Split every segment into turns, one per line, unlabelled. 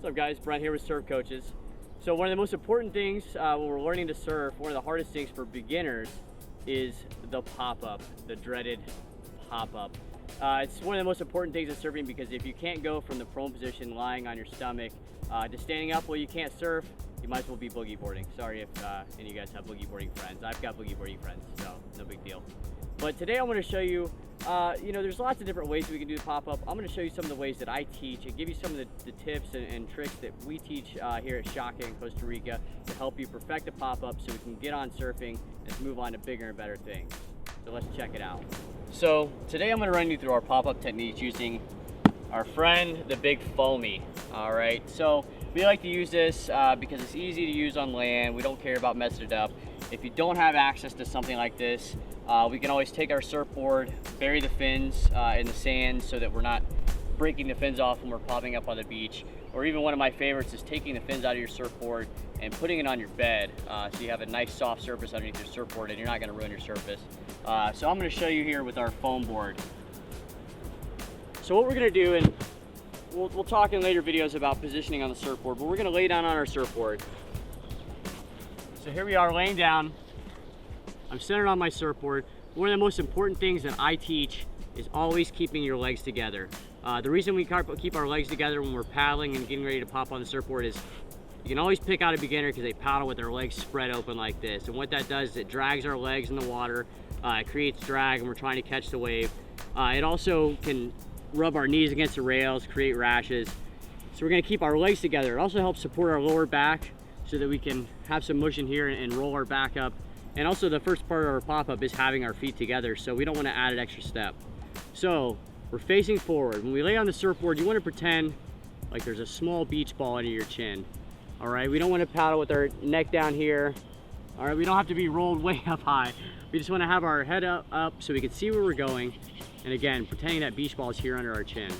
up guys? Brent here with Surf Coaches. So one of the most important things when we're learning to surf, one of the hardest things for beginners is the pop-up, the dreaded pop-up. It's one of the most important things in surfing because if you can't go from the prone position lying on your stomach to standing up, well, you can't surf, you might as well be boogie boarding. Sorry if any of you guys have boogie boarding friends. I've got boogie boarding friends, so no big deal. But today I'm going to show you, there's lots of different ways we can do the pop-up. I'm going to show you some of the ways that I teach and give you some of the tips and tricks that we teach here at Shaka in Costa Rica to help you perfect the pop-up so we can get on surfing and move on to bigger and better things. So let's check it out. So today I'm going to run you through our pop-up techniques using our friend, the Big Foamy. All right, so we like to use this because it's easy to use on land. We don't care about messing it up. If you don't have access to something like this, we can always take our surfboard, bury the fins in the sand so that we're not breaking the fins off when we're popping up on the beach. Or even one of my favorites is taking the fins out of your surfboard and putting it on your bed so you have a nice soft surface underneath your surfboard and you're not going to ruin your surface. So I'm going to show you here with our foam board. So what we're going to do, and we'll talk in later videos about positioning on the surfboard, but we're going to lay down on our surfboard. So here we are laying down. I'm centered on my surfboard. One of the most important things that I teach is always keeping your legs together. The reason we keep our legs together when we're paddling and getting ready to pop on the surfboard is you can always pick out a beginner because they paddle with their legs spread open like this. And what that does is it drags our legs in the water. It creates drag when we're trying to catch the wave. It also can rub our knees against the rails, create rashes. So we're going to keep our legs together. It also helps support our lower back so that we can have some motion here and roll our back up. And also the first part of our pop-up is having our feet together, so we don't want to add an extra step. So we're facing forward. When we lay on the surfboard, you want to pretend like there's a small beach ball under your chin. All right, we don't want to paddle with our neck down here. All right, we don't have to be rolled way up high. We just want to have our head up so we can see where we're going. And again, pretending that beach ball is here under our chin.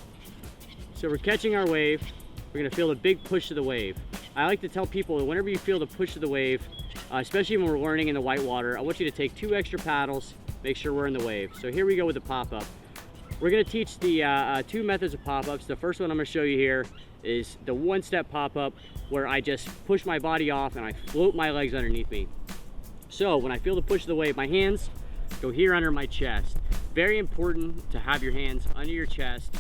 So we're catching our wave. We're going to feel a big push of the wave. I like to tell people that whenever you feel the push of the wave, especially when we're learning in the whitewater, I want you to take 2 extra paddles, make sure we're in the wave. So here we go with the pop-up. We're going to teach the 2 methods of pop-ups. The first one I'm going to show you here is the 1-step pop-up where I just push my body off and I float my legs underneath me. So when I feel the push of the wave, my hands go here under my chest. Very important to have your hands under your chest.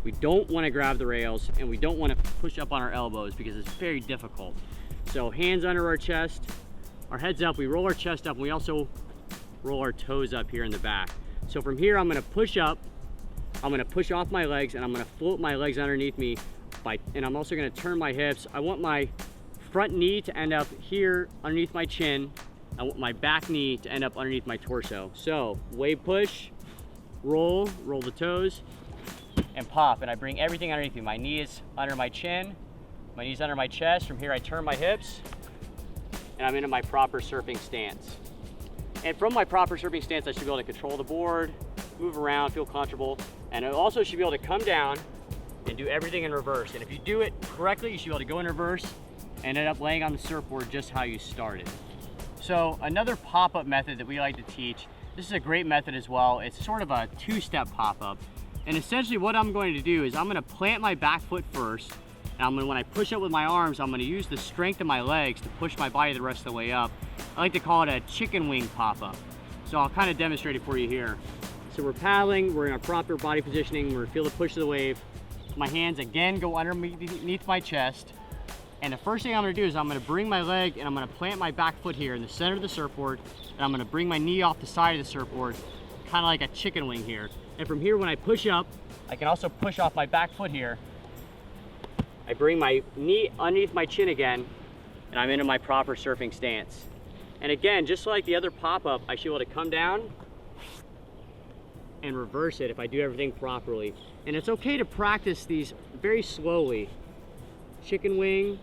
We don't want to grab the rails and we don't want to push up on our elbows because it's very difficult. So hands under our chest, our heads up, we roll our chest up, and we also roll our toes up here in the back. So from here, I'm going to push up, I'm going to push off my legs, and I'm going to float my legs underneath me, and I'm also going to turn my hips. I want my front knee to end up here underneath my chin. I want my back knee to end up underneath my torso. So wave push, roll the toes, and pop, and I bring everything underneath me. My knee is under my chin, my knee's under my chest. From here, I turn my hips, and I'm into my proper surfing stance. And from my proper surfing stance, I should be able to control the board, move around, feel comfortable, and I also should be able to come down and do everything in reverse. And if you do it correctly, you should be able to go in reverse and end up laying on the surfboard just how you started. So another pop-up method that we like to teach, this is a great method as well. It's sort of a 2-step pop-up. And essentially what I'm going to do is I'm going to plant my back foot first. And when I push up with my arms, I'm going to use the strength of my legs to push my body the rest of the way up. I like to call it a chicken wing pop-up. So I'll kind of demonstrate it for you here. So we're paddling, we're in a proper body positioning, we're feel the push of the wave. My hands again go underneath my chest. And the first thing I'm going to do is I'm going to bring my leg and I'm going to plant my back foot here in the center of the surfboard. And I'm going to bring my knee off the side of the surfboard, kind of like a chicken wing here. And from here, when I push up, I can also push off my back foot here. I bring my knee underneath my chin again, and I'm into my proper surfing stance. And again, just like the other pop-up, I should be able to come down and reverse it if I do everything properly. And it's okay to practice these very slowly. Chicken wing.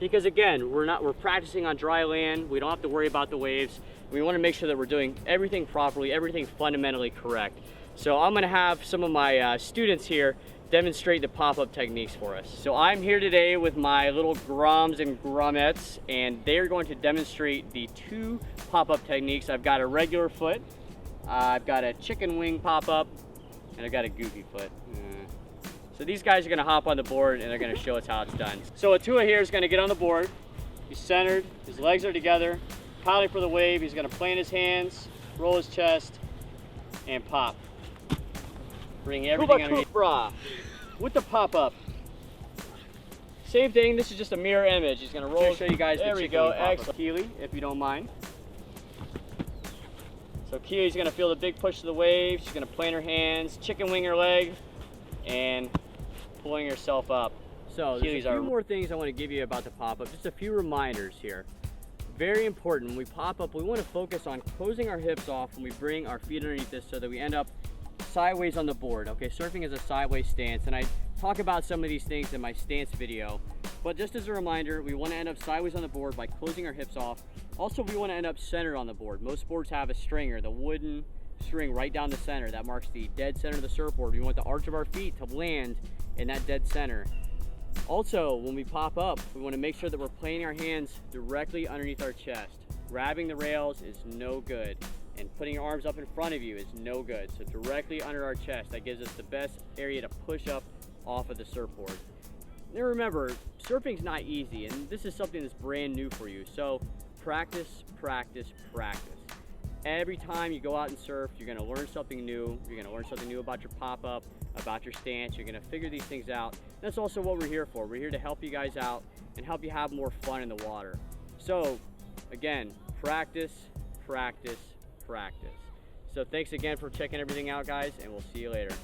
Because again, we're practicing on dry land. We don't have to worry about the waves. We want to make sure that we're doing everything properly, everything fundamentally correct. So I'm going to have some of my students here demonstrate the pop-up techniques for us. So I'm here today with my little grums and grummettes, and they're going to demonstrate the 2 pop-up techniques. I've got a regular foot, I've got a chicken wing pop-up, and I've got a goofy foot. So these guys are gonna hop on the board and they're gonna show us how it's done. So Atua here is gonna get on the board. He's centered, his legs are together, piloting for the wave. He's gonna plant his hands, roll his chest, and pop. Bring everything underneath. Bra. With the pop-up. Same thing, this is just a mirror image. He's gonna roll, show you guys the chicken. There we go, excellent. Keely, if you don't mind. So Keely's gonna feel the big push of the wave. She's gonna plant her hands, chicken wing her leg, and pulling herself up. So there's a few more things I want to give you about the pop-up. Just a few reminders here. Very important, when we pop up, we want to focus on closing our hips off when we bring our feet underneath this so that we end up sideways on the board. Okay, surfing is a sideways stance, and I talk about some of these things in my stance video. But just as a reminder, we want to end up sideways on the board by closing our hips off. Also, we want to end up centered on the board. Most boards have a stringer, the wooden string right down the center. That marks the dead center of the surfboard. We want the arch of our feet to land in that dead center. Also, when we pop up, we want to make sure that we're planting our hands directly underneath our chest. Grabbing the rails is no good, and putting your arms up in front of you is no good. So directly under our chest, that gives us the best area to push up off of the surfboard. Now remember, surfing's not easy, and this is something that's brand new for you. So practice, practice, practice. Every time you go out and surf, you're gonna learn something new. You're gonna learn something new about your pop-up, about your stance. You're gonna figure these things out. That's also what we're here for. We're here to help you guys out and help you have more fun in the water. So again, practice, practice, practice. So thanks again for checking everything out, guys, and we'll see you later.